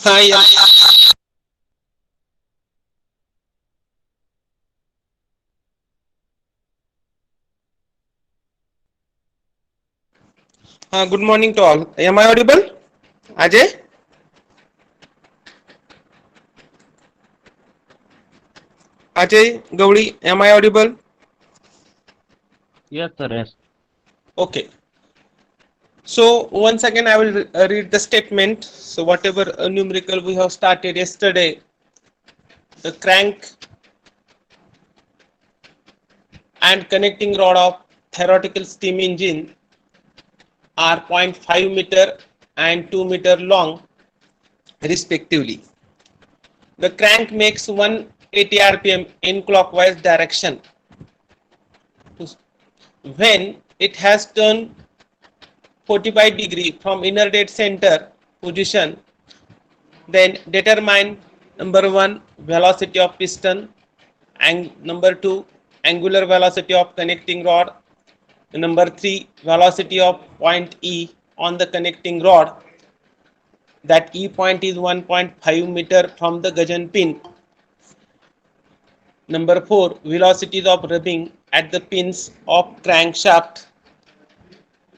हाँ yes. Good morning to all. Am I audible? Ajay? Ajay Gowri, am I audible? Yes, sir. Yes. Okay. So once again, I will read the statement. So whatever numerical we have started yesterday, the crank and connecting rod of theoretical steam engine are 0.5 meter and 2 meter long respectively. The crank makes 180 rpm in clockwise direction when it has turned 45 degree from inner dead center position. Then determine number 1 velocity of piston and number 2 angular velocity of connecting rod, number 3 velocity of point E on the connecting rod, that E point is 1.5 meter from the gudgeon pin, number 4 velocities of rubbing at the pins of crankshaft,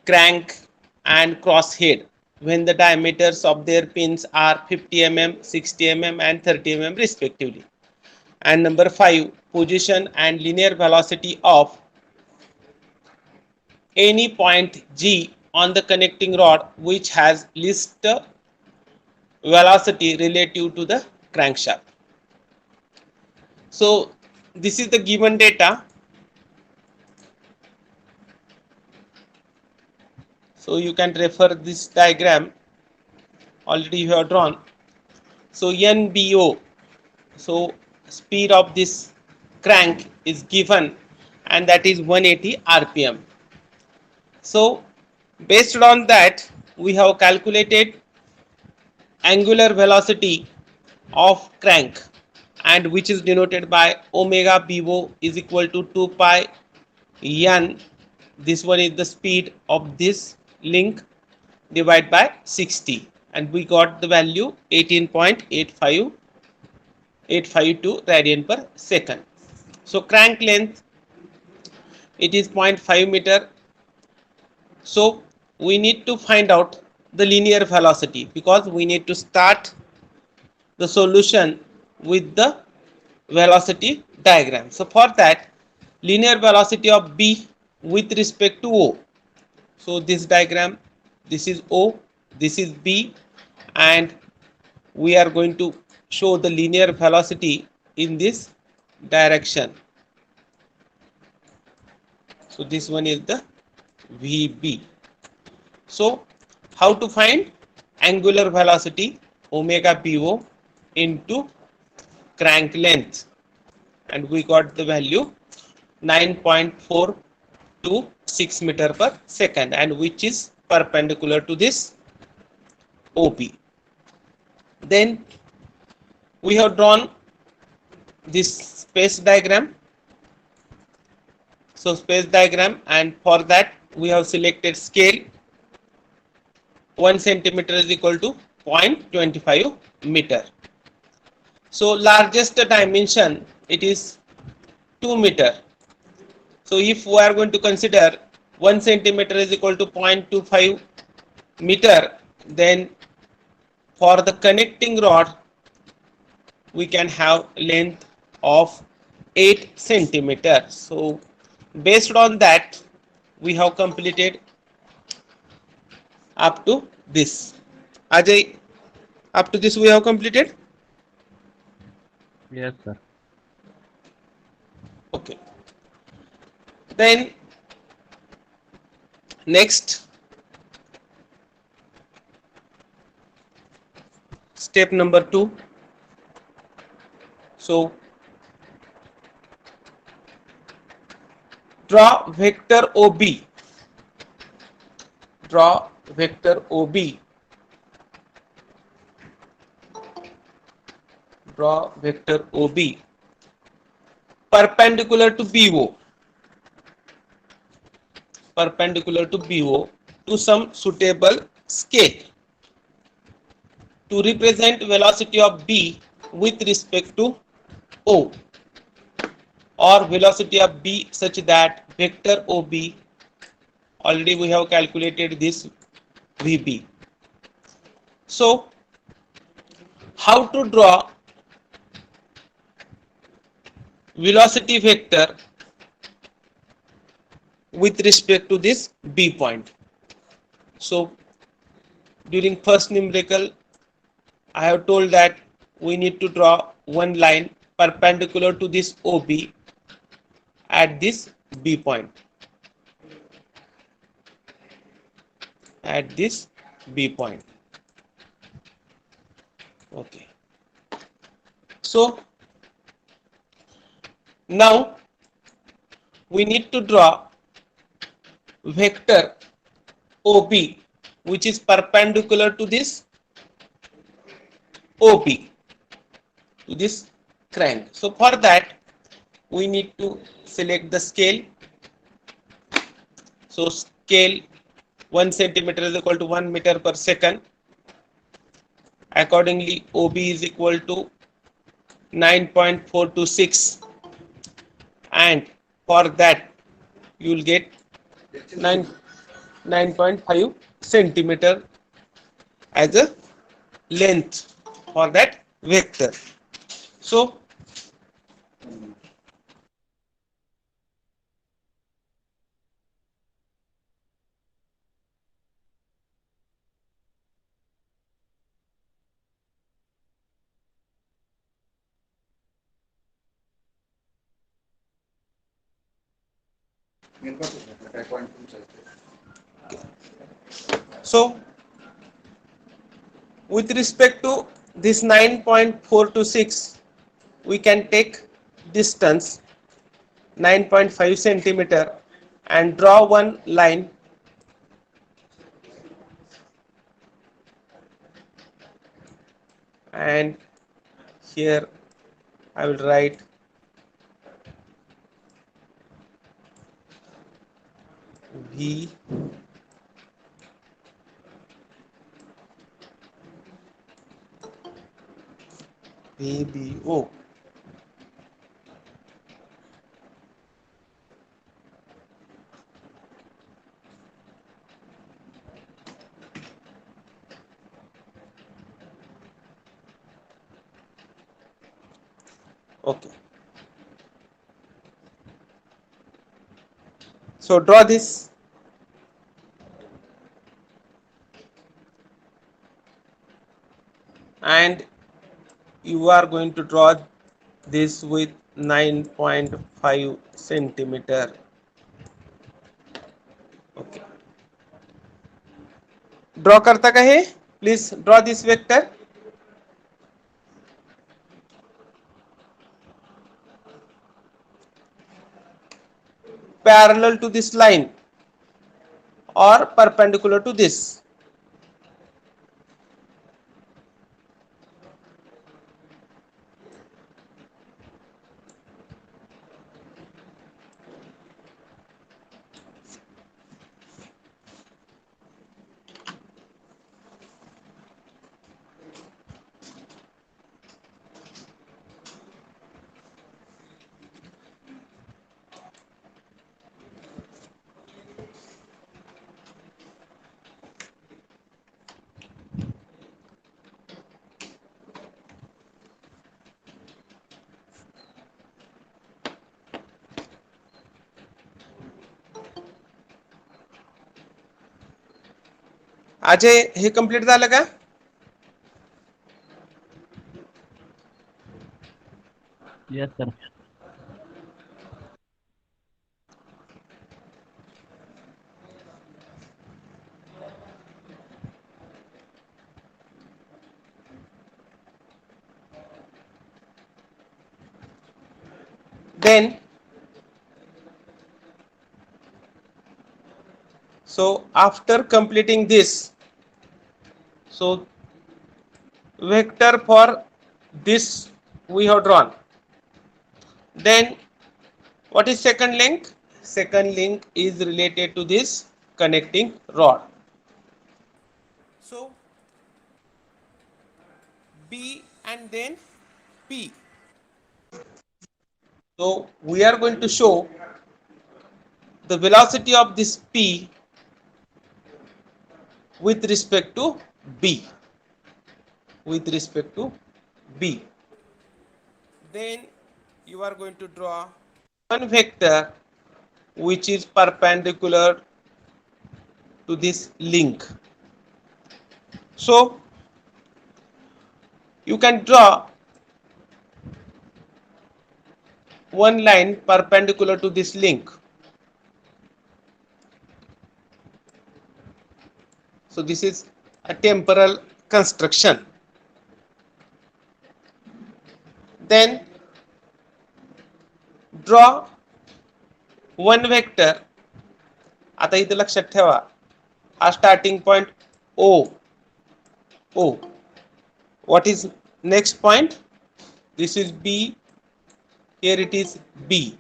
crank and crosshead when the diameters of their pins are 50 mm, 60 mm and 30 mm respectively. And number 5 position and linear velocity of any point G on the connecting rod which has least velocity relative to the crankshaft. So this is the given data. So you can refer this diagram already you have drawn. So NBO, so speed of this crank is given and that is 180 rpm. So based on that we have calculated angular velocity of crank and which is denoted by omega BO is equal to 2 pi n. This one is the speed of this link divided by 60 and we got the value 18.852 radian per second. So crank length it is 0.5 meter. So we need to find out the linear velocity because we need to start the solution with the velocity diagram. So for that linear velocity of B with respect to O. So this diagram, this is O, this is B and we are going to show the linear velocity in this direction. So this one is the VB. So how to find angular velocity omega BO into crank length, and we got the value 9.426 meter per second and which is perpendicular to this OB. Then we have drawn this space diagram. So space diagram, and for that we have selected scale. 1 centimeter is equal to 0.25 meter. So largest dimension it is 2 meter. So if we are going to consider 1 centimeter is equal to 0.25 meter, then for the connecting rod we can have length of 8 centimeter. So based on that we have completed up to this. Ajay, up to this we have completed. Yes, sir. Okay. Then next step number 2. So draw vector OB. Draw vector OB. Draw vector OB perpendicular to BO. Perpendicular to BO to some suitable scale. to represent velocity of B with respect to O, or velocity of B such that vector OB, already we have calculated this VB. So how to draw velocity vector with respect to this B point? So during first numerical, I have told that we need to draw one line perpendicular to this OB at this B point. At this B point. Okay. So now we need to draw vector OB which is perpendicular to this OB, to this crank. So for that we need to select the scale. So scale 1 centimeter is equal to 1 meter per second. Accordingly OB is equal to 9.426, and for that you will get 9.5 centimeter as a length for that vector. So with respect to this 9.426, we can take distance 9.5 centimeter and draw one line and here I will write V VBO. Okay. So draw this. And you are going to draw this with 9.5 centimeter. Okay. Draw करता का है? Please draw this vector. Parallel to this line or perpendicular to this. Ajay हे complete झालं का? Yes, sir. Then so after completing this, so vector for this we have drawn. Then what is second link? Second link is related to this connecting rod. So B and then P. So we are going to show the velocity of this P with respect to B. With respect to B. Then you are going to draw one vector which is perpendicular to this link. So you can draw one line perpendicular to this link. So this is a temporal construction. Then draw one vector. आता इथे लक्षात ठेवा हा starting point O. What is next point? This is B. Here it is B.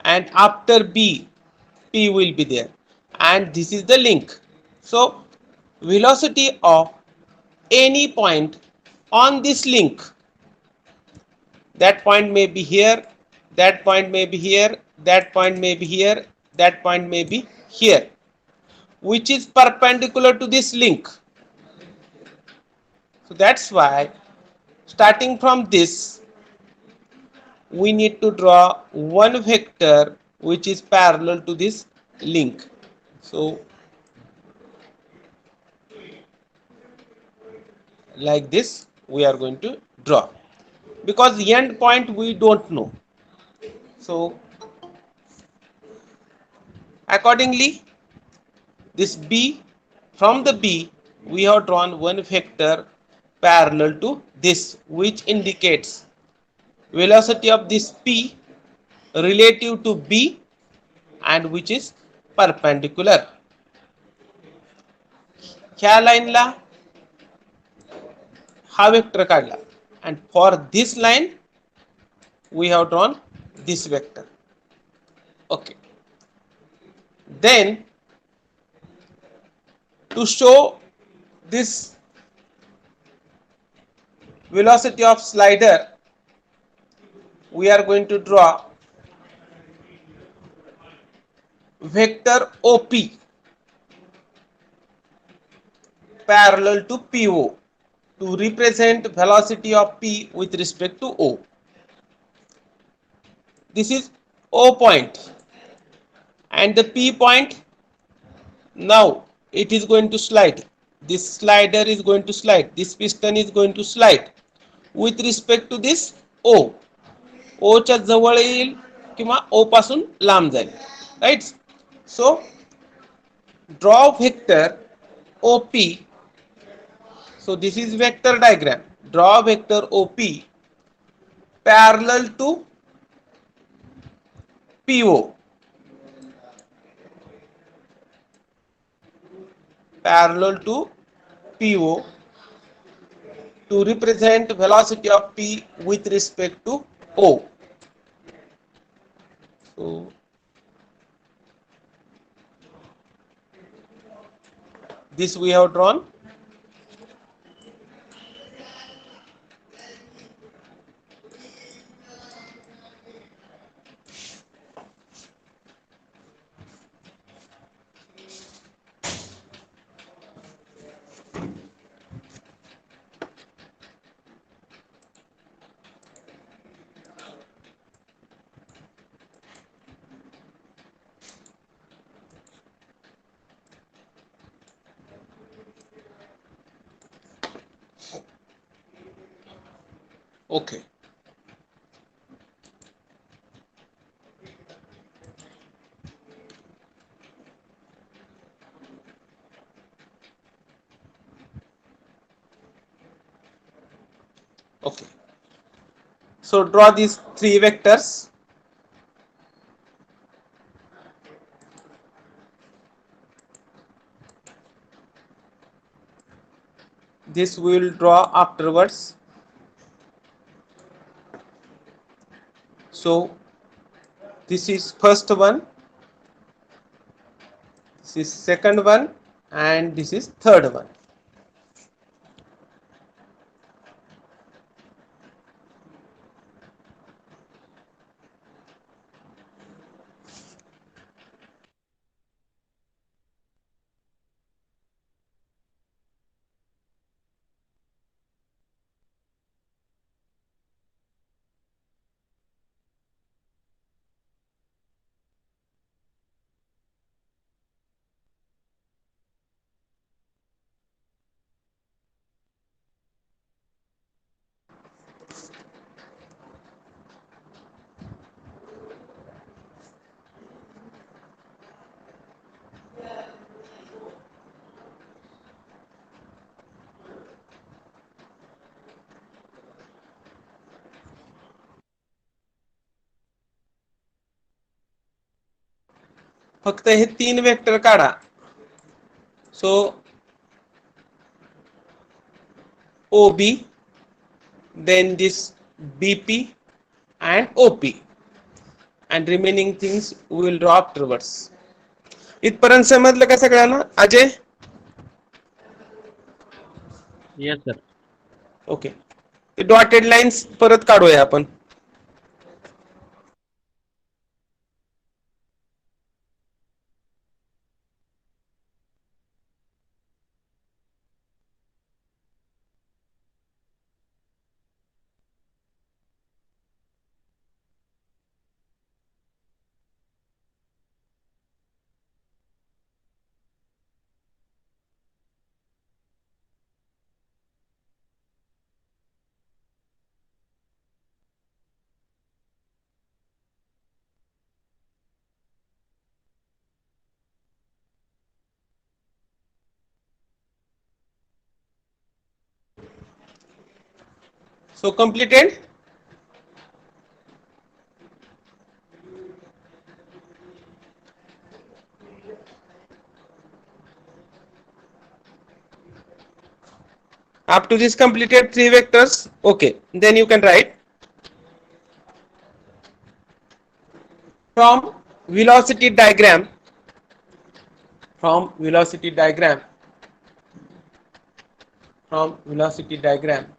And after B, P will be there. And this is the link. So velocity of any point on this link, that point may be here, that point may be here, that point may be here, that point may be here, which is perpendicular to this link. So that's why starting from this, we need to draw one vector which is parallel to this link. So like this we are going to draw, because the end point we don't know. So accordingly, this B, from the B we have drawn one vector parallel to this, which indicates velocity of this P relative to B and which is perpendicular. ह्या लाईनला हा vector काढला, and for this line we have drawn this vector. Okay. Then to show this velocity of slider, we are going to draw vector OP parallel to PO to represent velocity of P with respect to O. This is O point and the P point. Now it is going to slide. This slider is going to slide. This piston is going to slide with respect to this O. O च्या जवळ येईल किंवा O पासून लांब जाईल. Right? So draw vector OP. So this is vector diagram. Draw vector OP parallel to PO. Parallel to PO to represent velocity of P with respect to O. So this we have drawn. Okay. Okay. So draw these three vectors. This we will draw afterwards. So this is first one, this is second one, and this is third one. फक्त हे 3 vector काढा. सो OB, then this BP and OP, and remaining things we will draw afterwards. इथपर्यंत समजलं का सगळ्यांना? Ajay? Yes, sir. Okay. Dotted lines परत काढूया आपण. So completed. Up to this completed 3 vectors. Okay, then you can write from velocity diagram. From velocity diagram. From velocity diagram.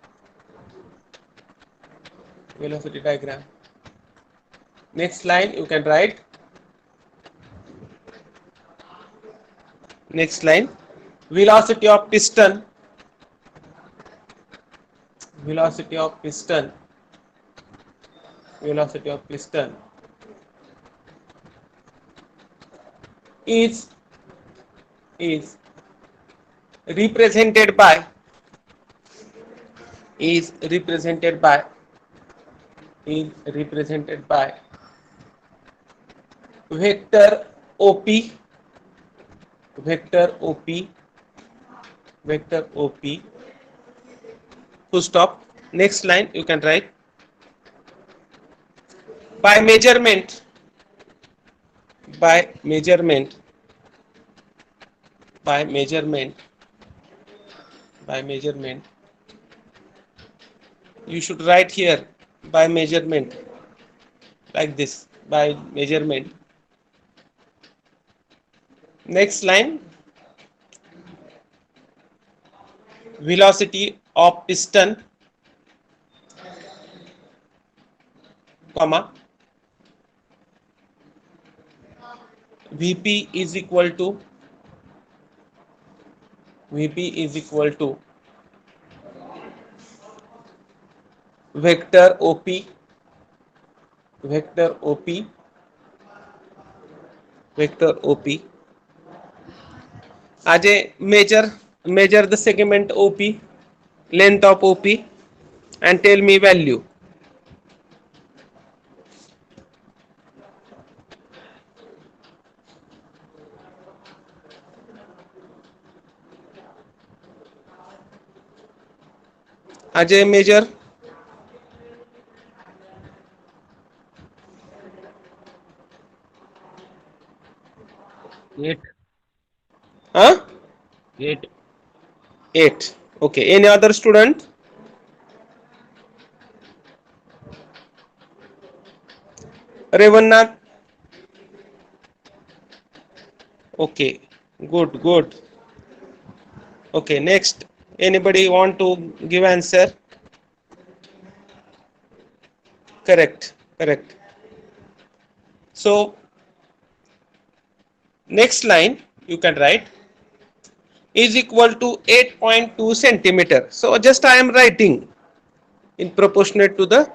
Velocity diagram. Next line you can write. Next line. Velocity of piston. Velocity of piston. Velocity of piston is represented by is represented by vector OP, vector OP, vector OP, full stop. Next line you can write by measurement, by measurement, by measurement, by measurement. You should write here by measurement, like this, by measurement. Next line, velocity of piston, comma, VP is equal to vector OP, vector OP, vector OP. Ajay, measure the segment OP, length of OP, and tell me value. Ajay, measure. Eight. Huh? 8. 8. Okay. Any other student? Revannath? Okay. Good. Okay. Next. Anybody want to give answer? Correct. So, next line you can write is equal to 8.2 centimeter. So, just I am writing in proportionate to the.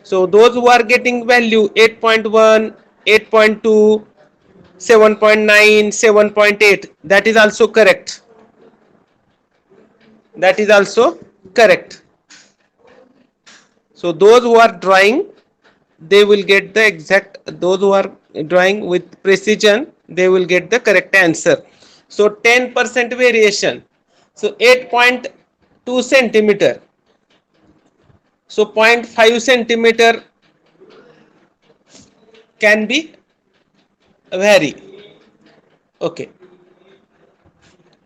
So, those who are getting value 8.1, 8.2, 7.9, 7.8, that is also correct. That is also correct. So, those who are drawing, they will get the exact, those who are drawing with precision, they will get the correct answer. So 10% variation. So 8.2 centimeter. So 0.5 centimeter can be vary. Okay.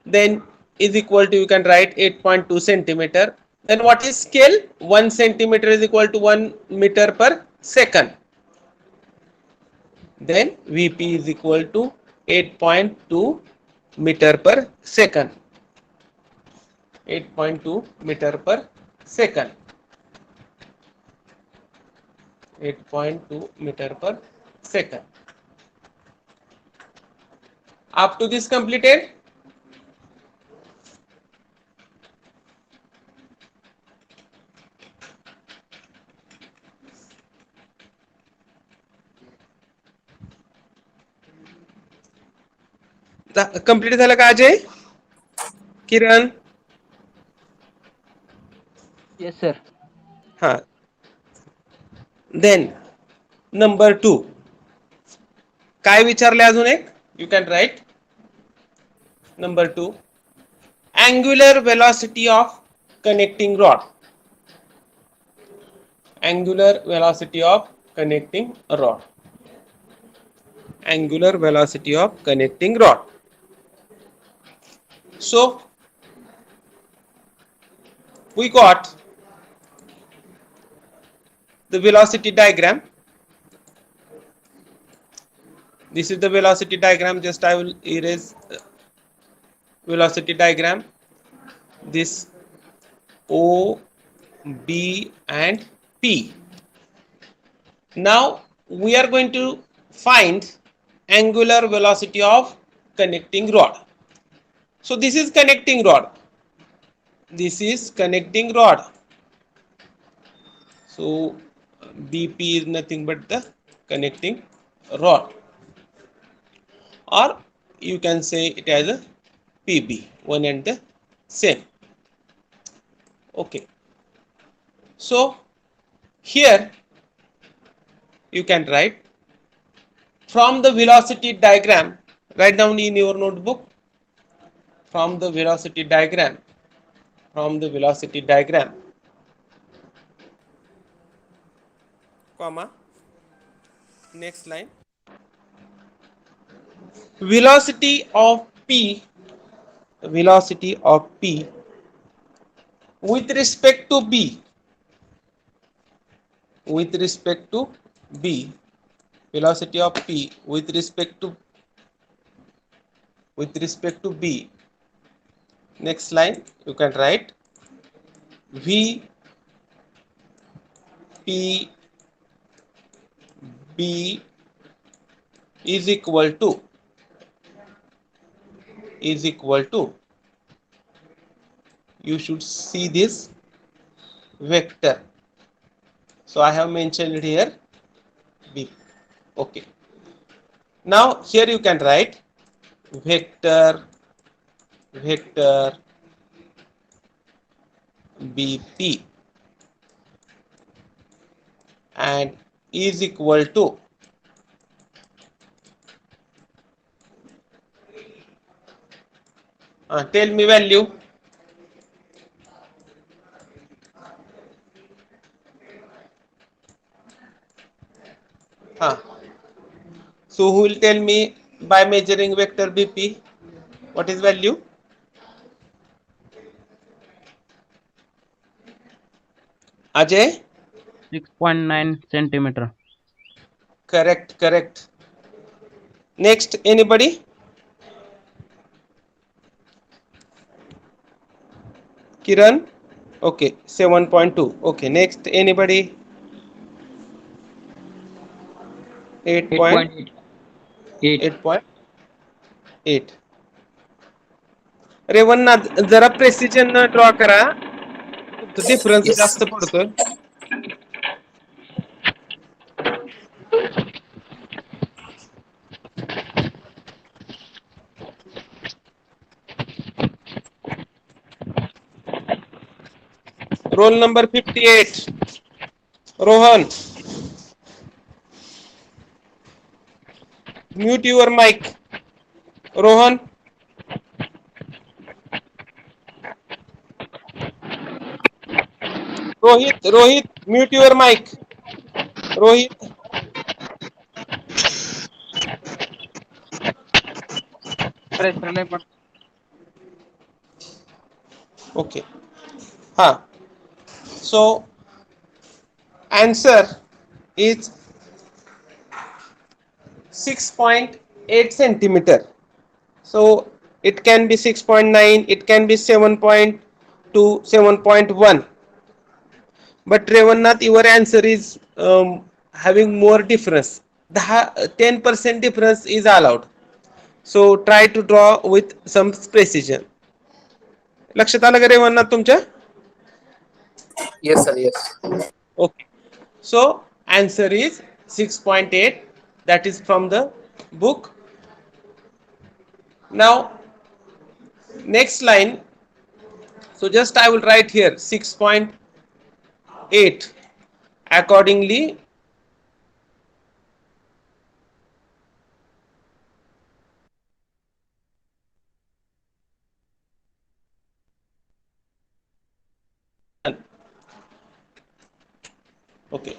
Then is equal to, you can write 8.2 centimeter. Then what is scale? 1 centimeter is equal to 1 meter per second. Then Vp is equal to 8.2 meter per second. 8.2 meter per second. 8.2 meter per second. Up to this completed? Complete झालं का अजय? किरण? Yes, sir. हाँ. Then number 2. काय विचारले अजून एक? You can write. Number 2. Angular velocity of connecting rod. Angular velocity of connecting rod. Angular velocity of connecting rod. So we got the velocity diagram. This is the velocity diagram. Just I will erase velocity diagram. This O, B and P. Now we are going to find angular velocity of connecting rod. So this is connecting rod. This is connecting rod. So BP is nothing but the connecting rod, or you can say it as a PB, one and the same. Okay. So here you can write from the velocity diagram. Write down in your notebook. From the velocity diagram. From the velocity diagram. Comma. Next line. Velocity of P. Velocity of P with respect to B. With respect to B. Velocity of P with respect to B. Next line you can write V P B is equal to you should see this vector. So I have mentioned here B. Okay. Now here you can write vector BP and is equal to tell me value. So who will tell me by measuring vector BP what is value? Ajay? 6.9 centimeter. Correct. Next, anybody? Kiran? Okay, 7.2. Okay, next, anybody? 8.8. 8.8. Revanna जरा precision draw करा. Difference जास्त पडतोय. Roll number 58. Rohan. Mute your mic. Rohan. Rohit, mute your mic. Rohit. Pressure लय पडत. Okay. Huh. So answer is 6.8 centimeter. So it can be 6.9, it can be 7.2, 7.1. But Revannath, your answer is having more difference. The 10% difference is allowed. So try to draw with some precision. लक्षात आलं का रेवन्नाथ तुमच्या? Yes, sir. Yes. Okay. So answer is 6.8. That is from the book. Now next line. So just I will write here 6.8. Accordingly, okay.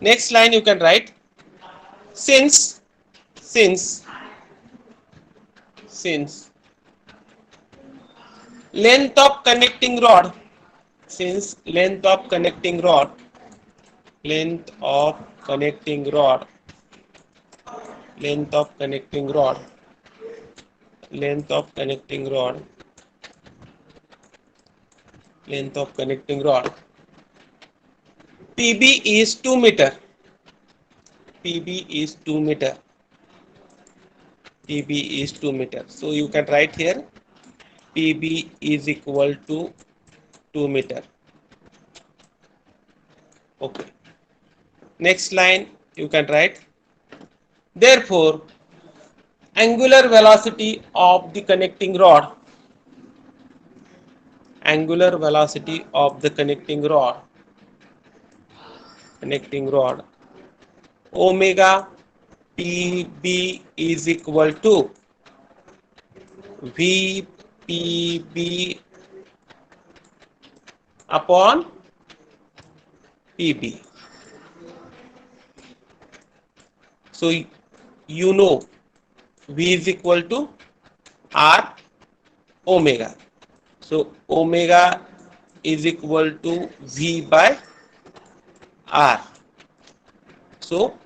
Next line you can write since length of connecting rod, since length of connecting rod, length of connecting rod, length of connecting rod, length of connecting rod, length of connecting rod, PB is 2 meter. PB is 2 meter. PB is 2 meter. So you can write here PB is equal to 2 meter. Okay. Next line you can write. Therefore, angular velocity of the connecting rod, angular velocity of the connecting rod, omega PB is equal to VPB upon PB. So you know V is equal to R omega. So omega is equal to V by R. So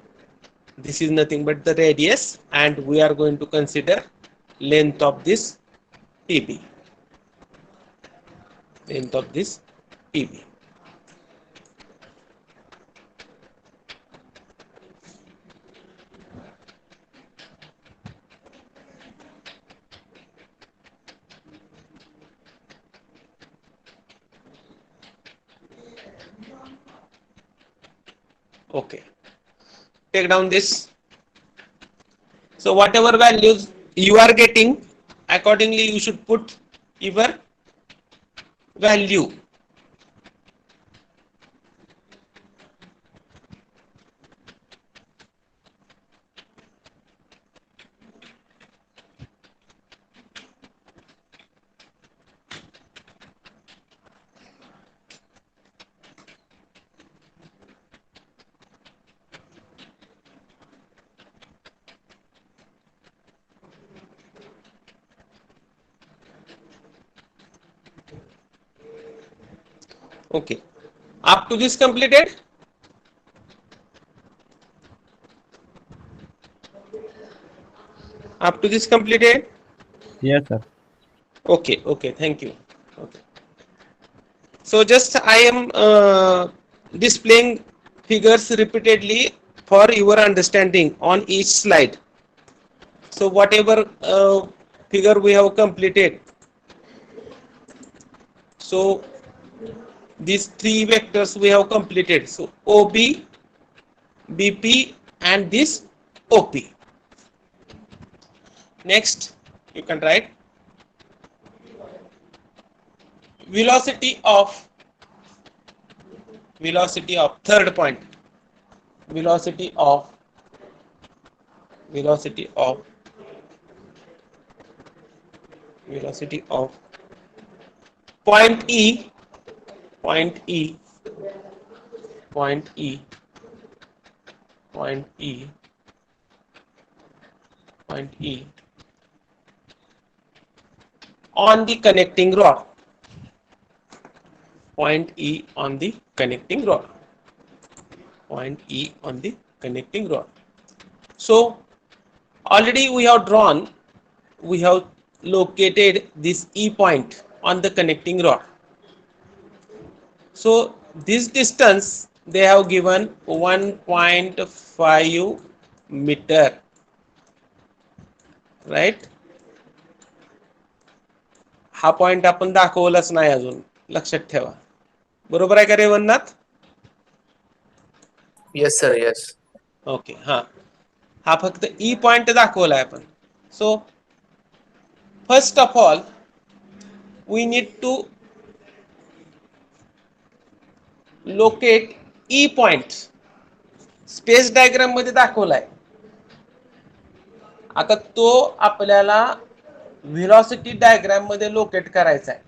this is nothing but the radius, and we are going to consider length of this PB. Length of this PB. Okay. Take down this. So whatever values you are getting, accordingly you should put your value. Okay. Up to this completed? Up to this completed? Yes, sir. Okay, okay, thank you. Okay. So just I am displaying figures repeatedly for your understanding on each slide. So whatever figure we have completed, so these three vectors we have completed. So OB, BP and this OP. Next you can write velocity of third point, velocity of point E, point E, point E, point E, point E on the connecting rod. Point E on the connecting rod. Point E on the connecting rod. So already we have drawn, we have located this E point on the connecting rod. So this distance they have given 1.5 meter, right? हा point आपण दाखवलाच नाही अजून, लक्षात ठेवा. बरोबर आहे का Revannath? Yes, sir. Yes. Okay. हा फक्त ई पॉइंट दाखवलाय आपण. So first of all we need to locate E point. Space diagram मध्ये दाखवलाय. आता तो आपल्याला व्हेलॉसिटी डायग्राम मध्ये लोकेट करायचा आहे,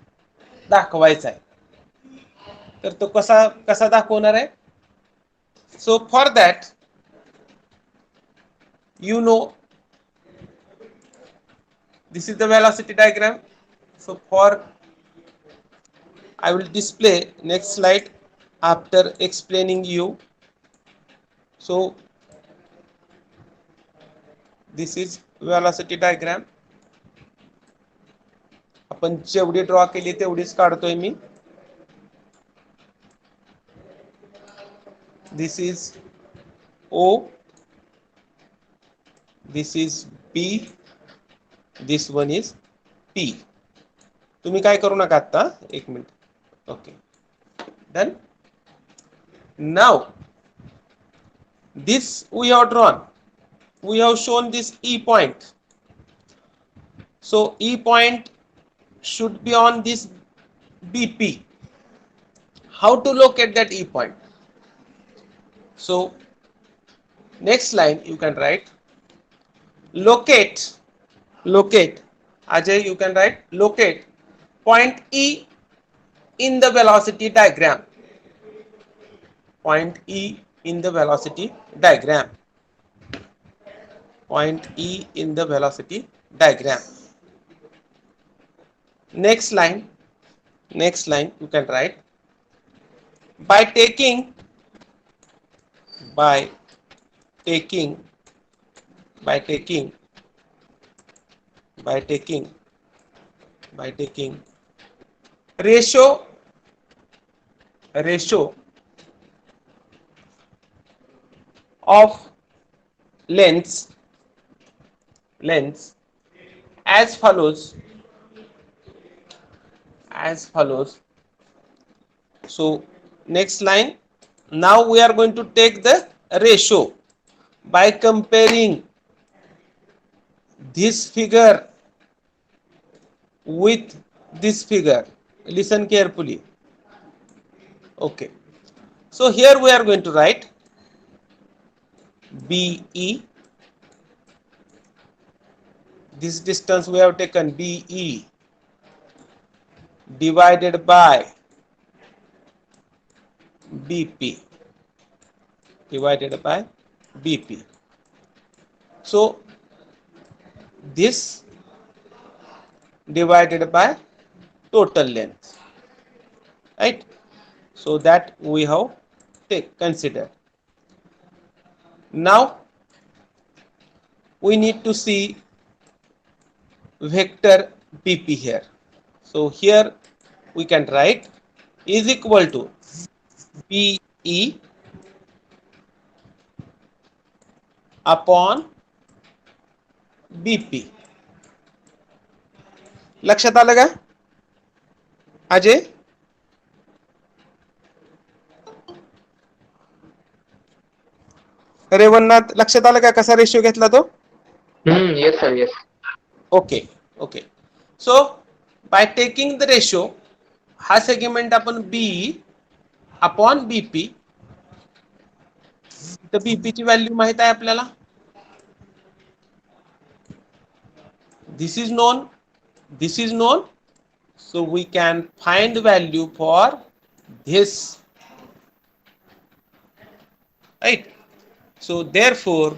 दाखवायचा आहे. तर तो कसा दाखवणार आहे? So for that you know this is the velocity diagram. So for I will display next slide after explaining you. So this is velocity diagram. आपण जेवढी ड्रॉ केली तेवढीच काढतोय मी. This is O, this is B, this one is P. तुम्ही काय करू नका आता, एक minute. Okay, done. Now this we have drawn, we have shown this E point. So E point should be on this BP. How to locate that E point? So next line you can write locate. Ajay, you can write locate point E in the velocity diagram. Point E in the velocity diagram. Point E in the velocity diagram. Next line you can write by taking ratio of lengths as follows. So next line, now we are going to take the ratio by comparing this figure with this figure. Listen carefully. Okay, so here we are going to write BE. This distance we have taken BE divided by BP. So this divided by total length, right? So that we have considered. Now we need to see vector BP here. So here we can write is equal to BE upon BP. लक्षात आलं का अजय? रेवन्नाथ, लक्षात आलं का कसा ratio घेतला तो? Yes, sir. Yes. Okay. So by taking the ratio, हा सेगमेंट आपण बी अपॉन बीपी. तर बीपी ची व्हॅल्यू माहित आहे आपल्याला. This is known. So we can find value for this, right? So therefore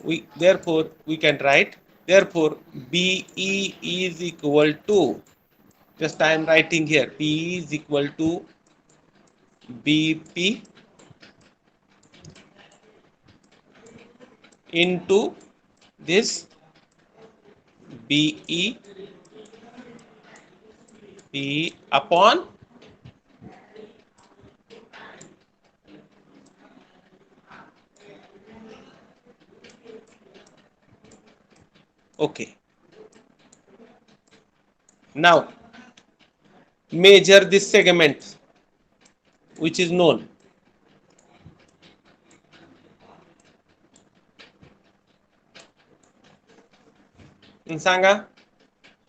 we can write Therefore, BE is equal to, just I am writing here, BE is equal to BP into this BE P upon okay. Now measure this segment which is known. सांगा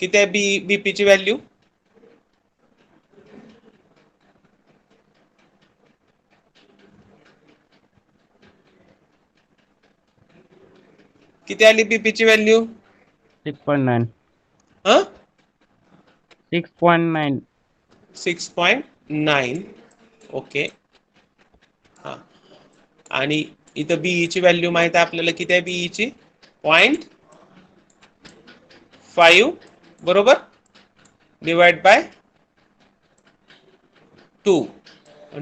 किती आहे BP ची value? किती आली BP ची value? 6.9. हा 6.9. 6.9. Okay. हा आणि इथं बीई ची व्हॅल्यू माहित आहे आपल्याला किती आहे बीई ची? 0.5 बरोबर डिवाइड बाय 2.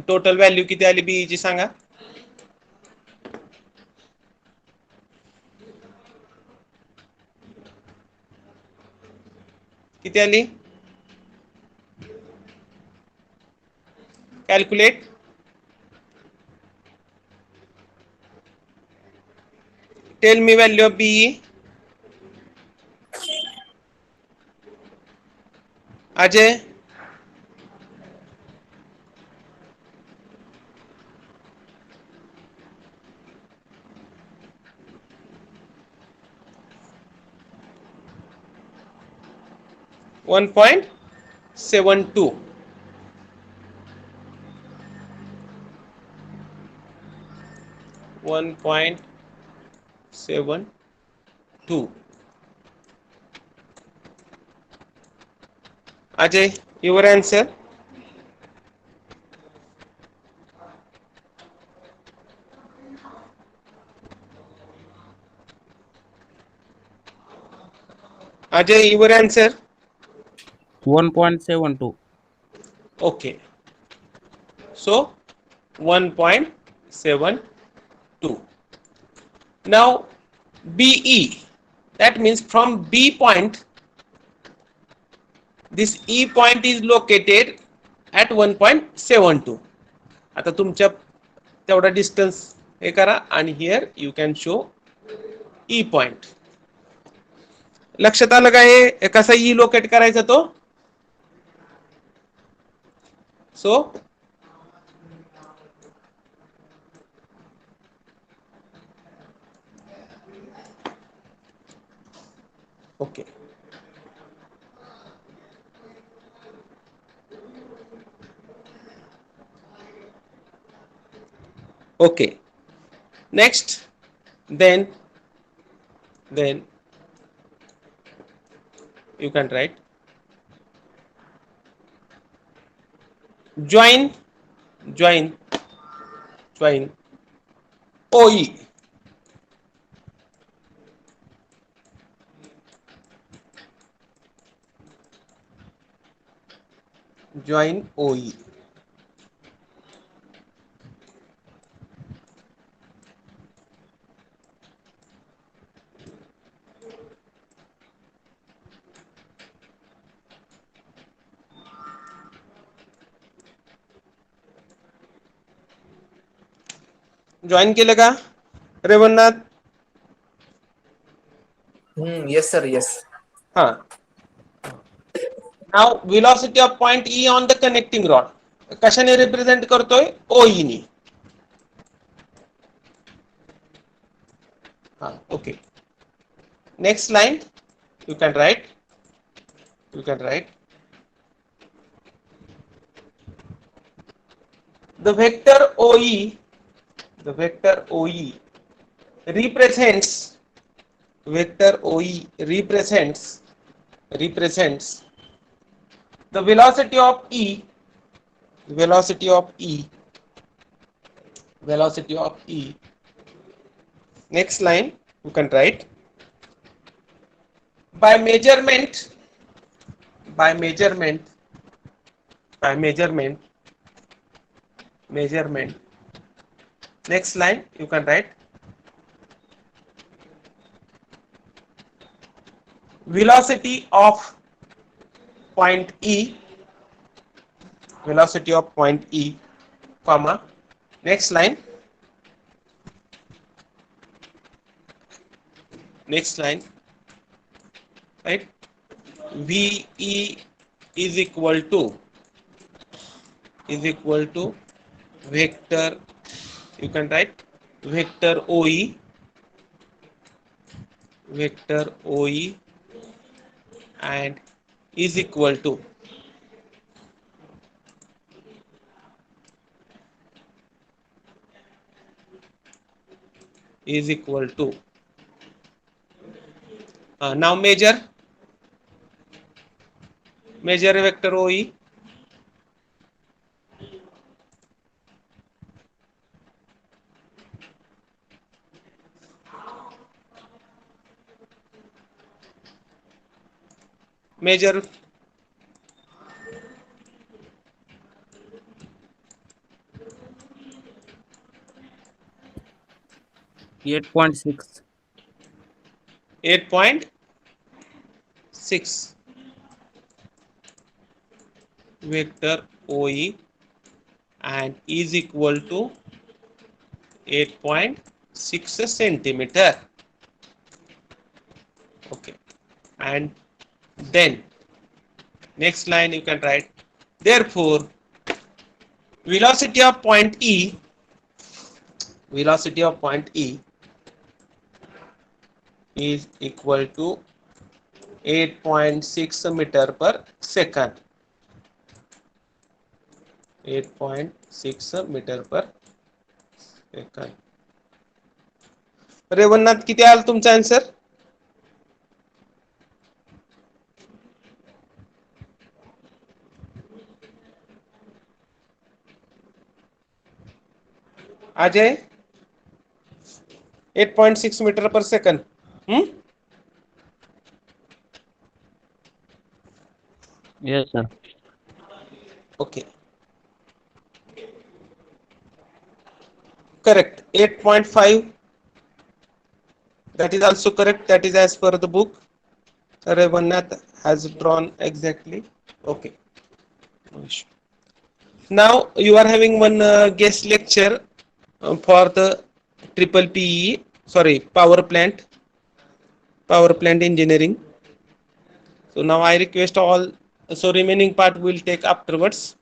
टोटल व्हॅल्यू किती आली बीई ची सांगा? किती आली? Calculate. Tell me value of BE. Ajay 1.72. 1.72. Ajay, your answer? Ajay, your answer? 1.72. Okay. So 1.72. Now BE, that means from B point, this E point is located at 1.72. आता तुमच्या तेवढा distance हे करा आणि here you can show E point. लक्षात आलं का हे कसा ई locate करायचा तो? So okay. Okay. Next, then you can write join OE. Join OE. Join केलं का रेवन्नाथ? Yes, sir. Yes. हाँ. Now velocity of point E on the connecting rod कशाने रिप्रेझेंट करतोय? OE नी. हाँ, okay. Next line you can write the vector OE represents the velocity of E. Next line you can write by measurement, by measurement, by measurement, measurement. Next line you can write velocity of point E, velocity of point E, comma, next line, next line, right? VE is equal to vector, you can write vector OE, vector OE, and is equal to now measure vector OE, measure 8.6. 8.6 vector OE and is equal to 8.6 centimeter. Okay, and then next line you can write therefore velocity of point E, velocity of point E is equal to 8.6 meter per second, 8.6 meter per second. रेवन्नाथ किती आला तुमचा answer? Ajay 8.6 metre पर second. Yes, sir. Okay. Correct. 8.5. That is also correct. That is as per the book. Revannath has drawn exactly. Okay. Now you are having one guest lecture for the triple PE. Sorry, power plant engineering. So now I request all. So remaining part will take afterwards.